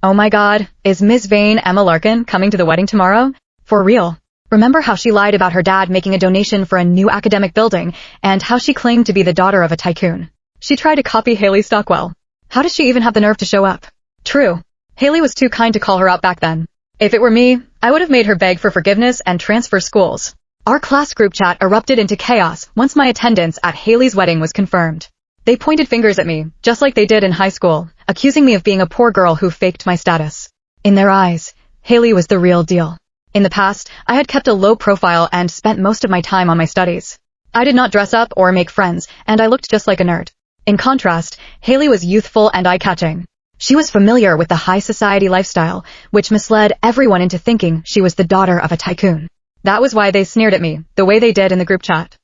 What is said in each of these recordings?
Oh my god, is Miss Vane Emma Larkin coming to the wedding tomorrow? For real. Remember how she lied about her dad making a donation for a new academic building, and how she claimed to be the daughter of a tycoon? She tried to copy Haley Stockwell. How does she even have the nerve to show up? True. Haley was too kind to call her out back then. If it were me, I would have made her beg for forgiveness and transfer schools. Our class group chat erupted into chaos once my attendance at Haley's wedding was confirmed. They pointed fingers at me, just like they did in high school, accusing me of being a poor girl who faked my status. In their eyes, Haley was the real deal. In the past, I had kept a low profile and spent most of my time on my studies. I did not dress up or make friends, and I looked just like a nerd. In contrast, Haley was youthful and eye-catching. She was familiar with the high society lifestyle, which misled everyone into thinking she was the daughter of a tycoon. That was why they sneered at me, the way they did in the group chat.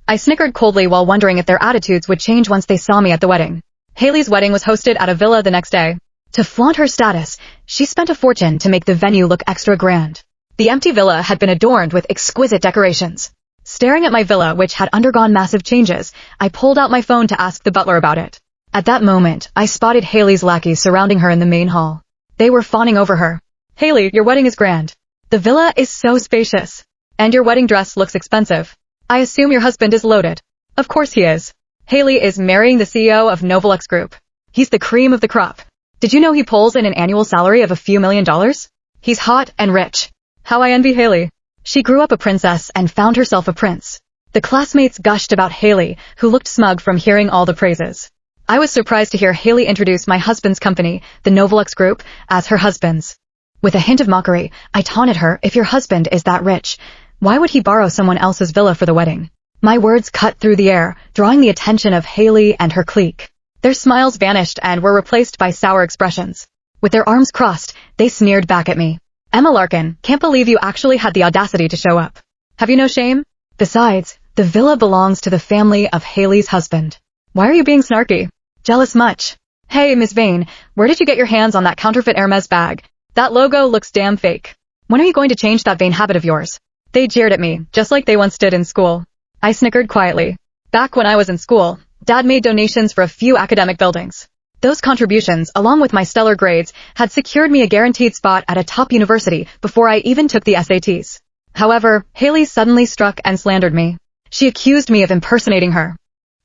I snickered coldly while wondering if their attitudes would change once they saw me at the wedding. Haley's wedding was hosted at a villa the next day. To flaunt her status, she spent a fortune to make the venue look extra grand. The empty villa had been adorned with exquisite decorations. Staring at my villa, which had undergone massive changes, I pulled out my phone to ask the butler about it. At that moment, I spotted Haley's lackeys surrounding her in the main hall. They were fawning over her. Haley, your wedding is grand. The villa is so spacious. And your wedding dress looks expensive. I assume your husband is loaded. Of course he is. Haley is marrying the CEO of Novelux Group. He's the cream of the crop. Did you know he pulls in an annual salary of a few $1,000,000? He's hot and rich. How I envy Haley. She grew up a princess and found herself a prince. The classmates gushed about Haley, who looked smug from hearing all the praises. I was surprised to hear Haley introduce my husband's company, the Novelux Group, as her husband's. With a hint of mockery, I taunted her, if your husband is that rich, why would he borrow someone else's villa for the wedding? My words cut through the air, drawing the attention of Haley and her clique. Their smiles vanished and were replaced by sour expressions. With their arms crossed, they sneered back at me. Emma Larkin, can't believe you actually had the audacity to show up. Have you no shame? Besides, the villa belongs to the family of Haley's husband. Why are you being snarky? Jealous much? Hey, Miss Vane, where did you get your hands on that counterfeit Hermes bag? That logo looks damn fake. When are you going to change that vain habit of yours? They jeered at me, just like they once did in school. I snickered quietly. Back when I was in school, Dad made donations for a few academic buildings. Those contributions, along with my stellar grades, had secured me a guaranteed spot at a top university before I even took the SATs. However, Haley suddenly struck and slandered me. She accused me of impersonating her.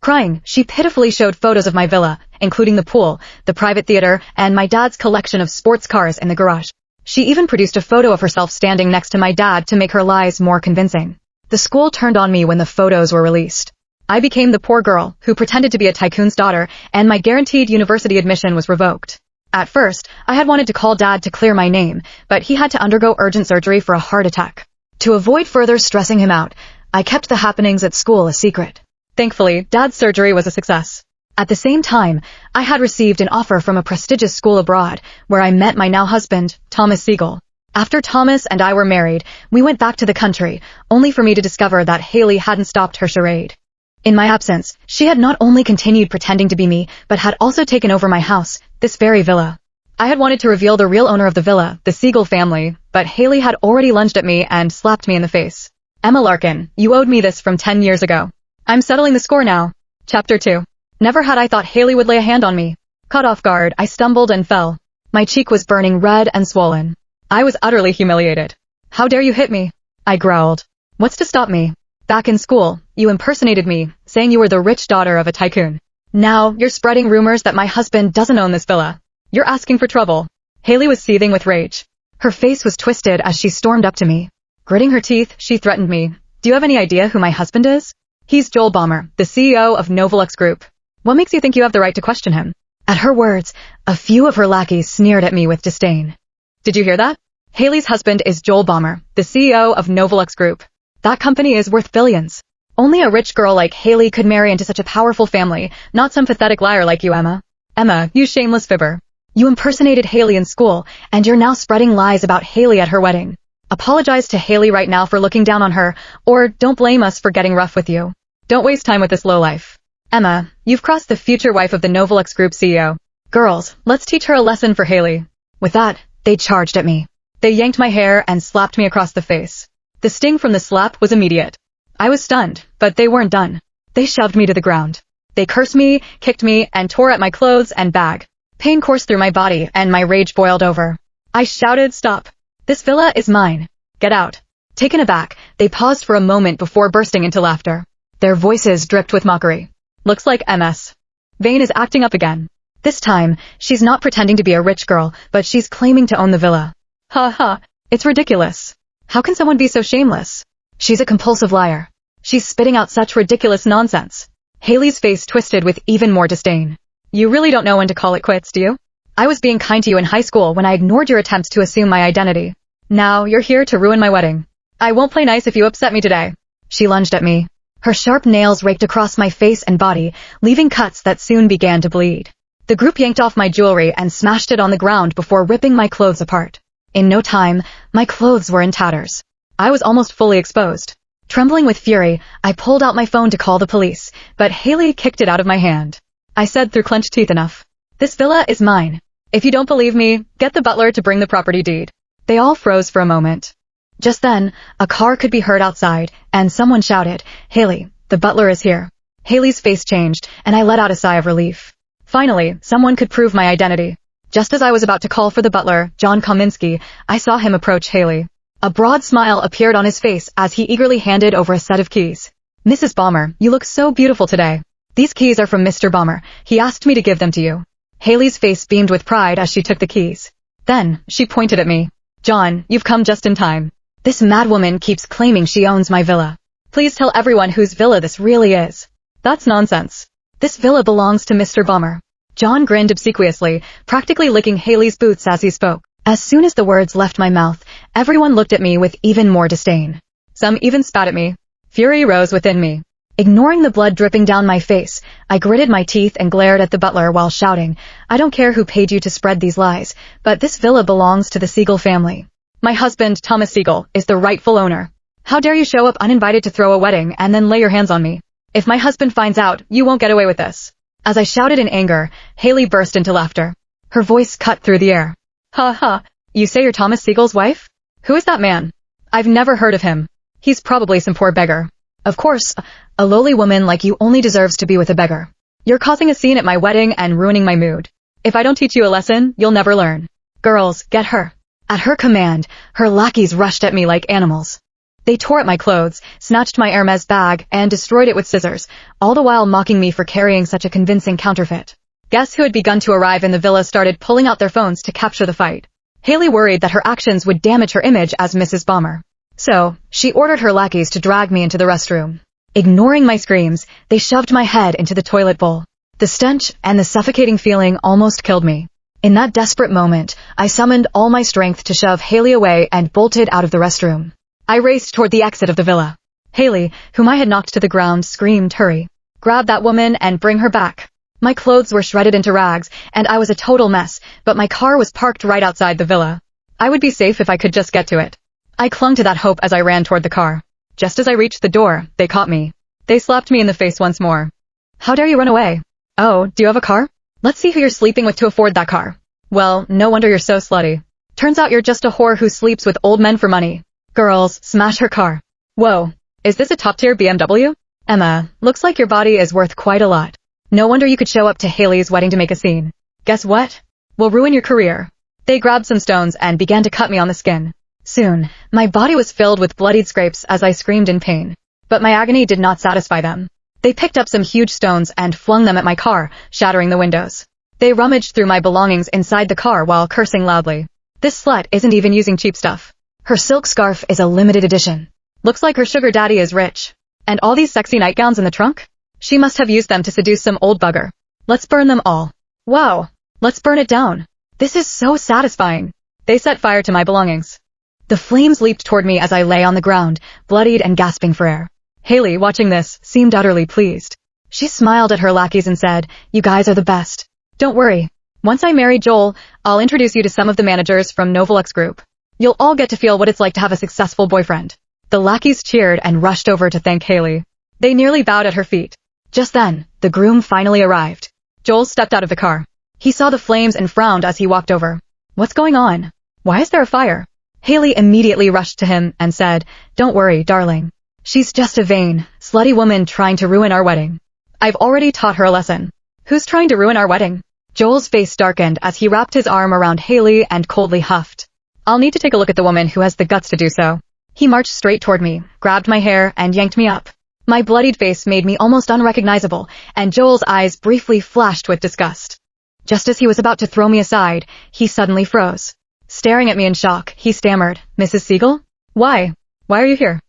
Crying, she pitifully showed photos of my villa, including the pool, the private theater, and my dad's collection of sports cars in the garage. She even produced a photo of herself standing next to my dad to make her lies more convincing. The school turned on me when the photos were released. I became the poor girl who pretended to be a tycoon's daughter, and my guaranteed university admission was revoked. At first, I had wanted to call Dad to clear my name, but he had to undergo urgent surgery for a heart attack. To avoid further stressing him out, I kept the happenings at school a secret. Thankfully, Dad's surgery was a success. At the same time, I had received an offer from a prestigious school abroad, where I met my now husband, Thomas Siegel. After Thomas and I were married, we went back to the country, only for me to discover that Haley hadn't stopped her charade. In my absence, she had not only continued pretending to be me, but had also taken over my house, this very villa. I had wanted to reveal the real owner of the villa, the Siegel family, but Haley had already lunged at me and slapped me in the face. Emma Larkin, you owed me this from 10 years ago. I'm settling the score now. Chapter 2. Never had I thought Haley would lay a hand on me. Caught off guard, I stumbled and fell. My cheek was burning red and swollen. I was utterly humiliated. How dare you hit me? I growled. What's to stop me? Back in school, you impersonated me, saying you were the rich daughter of a tycoon. Now, you're spreading rumors that my husband doesn't own this villa. You're asking for trouble. Haley was seething with rage. Her face was twisted as she stormed up to me. Gritting her teeth, she threatened me. Do you have any idea who my husband is? He's Joel Balmer, the CEO of Novelux Group. What makes you think you have the right to question him? At her words, a few of her lackeys sneered at me with disdain. Did you hear that? Haley's husband is Joel Balmer, the CEO of Novelux Group. That company is worth billions. Only a rich girl like Haley could marry into such a powerful family, not some pathetic liar like you, Emma. Emma, you shameless fibber. You impersonated Haley in school, and you're now spreading lies about Haley at her wedding. Apologize to Haley right now for looking down on her, or don't blame us for getting rough with you. Don't waste time with this lowlife. Emma, you've crossed the future wife of the Novelux Group CEO. Girls, let's teach her a lesson for Haley. With that, they charged at me. They yanked my hair and slapped me across the face. The sting from the slap was immediate. I was stunned, but they weren't done. They shoved me to the ground. They cursed me, kicked me, and tore at my clothes and bag. Pain coursed through my body and my rage boiled over. I shouted, "Stop! This villa is mine. Get out." Taken aback, they paused for a moment before bursting into laughter. Their voices dripped with mockery. "Looks like MS. Vane is acting up again. This time, she's not pretending to be a rich girl, but she's claiming to own the villa. Ha ha, it's ridiculous. How can someone be so shameless? She's a compulsive liar. She's spitting out such ridiculous nonsense." Haley's face twisted with even more disdain. "You really don't know when to call it quits, do you? I was being kind to you in high school when I ignored your attempts to assume my identity. Now, you're here to ruin my wedding. I won't play nice if you upset me today." She lunged at me. Her sharp nails raked across my face and body, leaving cuts that soon began to bleed. The group yanked off my jewelry and smashed it on the ground before ripping my clothes apart. In no time, my clothes were in tatters. I was almost fully exposed. Trembling with fury, I pulled out my phone to call the police, but Haley kicked it out of my hand. I said through clenched teeth, "Enough. This villa is mine. If you don't believe me, get the butler to bring the property deed." They all froze for a moment. Just then, a car could be heard outside, and someone shouted, "Haley, the butler is here." Haley's face changed, and I let out a sigh of relief. Finally, someone could prove my identity. Just as I was about to call for the butler, John Kominski, I saw him approach Haley. A broad smile appeared on his face as he eagerly handed over a set of keys. "Mrs. Balmer, you look so beautiful today. These keys are from Mr. Balmer. He asked me to give them to you." Haley's face beamed with pride as she took the keys. Then, she pointed at me. "John, you've come just in time. This madwoman keeps claiming she owns my villa. Please tell everyone whose villa this really is." "That's nonsense. This villa belongs to Mr. Balmer." John grinned obsequiously, practically licking Haley's boots as he spoke. As soon as the words left my mouth, everyone looked at me with even more disdain. Some even spat at me. Fury rose within me. Ignoring the blood dripping down my face, I gritted my teeth and glared at the butler while shouting, "I don't care who paid you to spread these lies, but this villa belongs to the Siegel family. My husband, Thomas Siegel, is the rightful owner. How dare you show up uninvited to throw a wedding and then lay your hands on me? If my husband finds out, you won't get away with this." As I shouted in anger, Haley burst into laughter. Her voice cut through the air. "Ha ha, you say you're Thomas Siegel's wife? Who is that man? I've never heard of him. He's probably some poor beggar. Of course, a lowly woman like you only deserves to be with a beggar. You're causing a scene at my wedding and ruining my mood. If I don't teach you a lesson, you'll never learn. Girls, get her." At her command, her lackeys rushed at me like animals. They tore at my clothes, snatched my Hermes bag, and destroyed it with scissors, all the while mocking me for carrying such a convincing counterfeit. Guests who had begun to arrive in the villa started pulling out their phones to capture the fight. Haley worried that her actions would damage her image as Mrs. Balmer. So, she ordered her lackeys to drag me into the restroom. Ignoring my screams, they shoved my head into the toilet bowl. The stench and the suffocating feeling almost killed me. In that desperate moment, I summoned all my strength to shove Haley away and bolted out of the restroom. I raced toward the exit of the villa. Haley, whom I had knocked to the ground, screamed, "Hurry. Grab that woman and bring her back." My clothes were shredded into rags, and I was a total mess, but my car was parked right outside the villa. I would be safe if I could just get to it. I clung to that hope as I ran toward the car. Just as I reached the door, they caught me. They slapped me in the face once more. "How dare you run away? Oh, do you have a car? Let's see who you're sleeping with to afford that car. Well, no wonder you're so slutty. Turns out you're just a whore who sleeps with old men for money. Girls, smash her car." "Whoa, is this a top-tier BMW? Emma, looks like your body is worth quite a lot. No wonder you could show up to Haley's wedding to make a scene. Guess what? We'll ruin your career." They grabbed some stones and began to cut me on the skin. Soon, my body was filled with bloodied scrapes as I screamed in pain. But my agony did not satisfy them. They picked up some huge stones and flung them at my car, shattering the windows. They rummaged through my belongings inside the car while cursing loudly. "This slut isn't even using cheap stuff. Her silk scarf is a limited edition. Looks like her sugar daddy is rich. And all these sexy nightgowns in the trunk? She must have used them to seduce some old bugger. Let's burn them all. Wow, let's burn it down. This is so satisfying." They set fire to my belongings. The flames leaped toward me as I lay on the ground, bloodied and gasping for air. Haley, watching this, seemed utterly pleased. She smiled at her lackeys and said, "You guys are the best. Don't worry. Once I marry Joel, I'll introduce you to some of the managers from Novelux Group. You'll all get to feel what it's like to have a successful boyfriend." The lackeys cheered and rushed over to thank Haley. They nearly bowed at her feet. Just then, the groom finally arrived. Joel stepped out of the car. He saw the flames and frowned as he walked over. "What's going on? Why is there a fire?" Haley immediately rushed to him and said, "Don't worry, darling. She's just a vain, slutty woman trying to ruin our wedding. I've already taught her a lesson." "Who's trying to ruin our wedding?" Joel's face darkened as he wrapped his arm around Haley and coldly huffed. I'll need to take a look at the woman who has the guts to do so. He marched straight toward me, grabbed my hair, and yanked me up. My bloodied face made me almost unrecognizable, and Joel's eyes briefly flashed with disgust. Just as he was about to throw me aside, he suddenly froze. Staring at me in shock, he stammered, "Mrs. Siegel? Why? Why are you here?"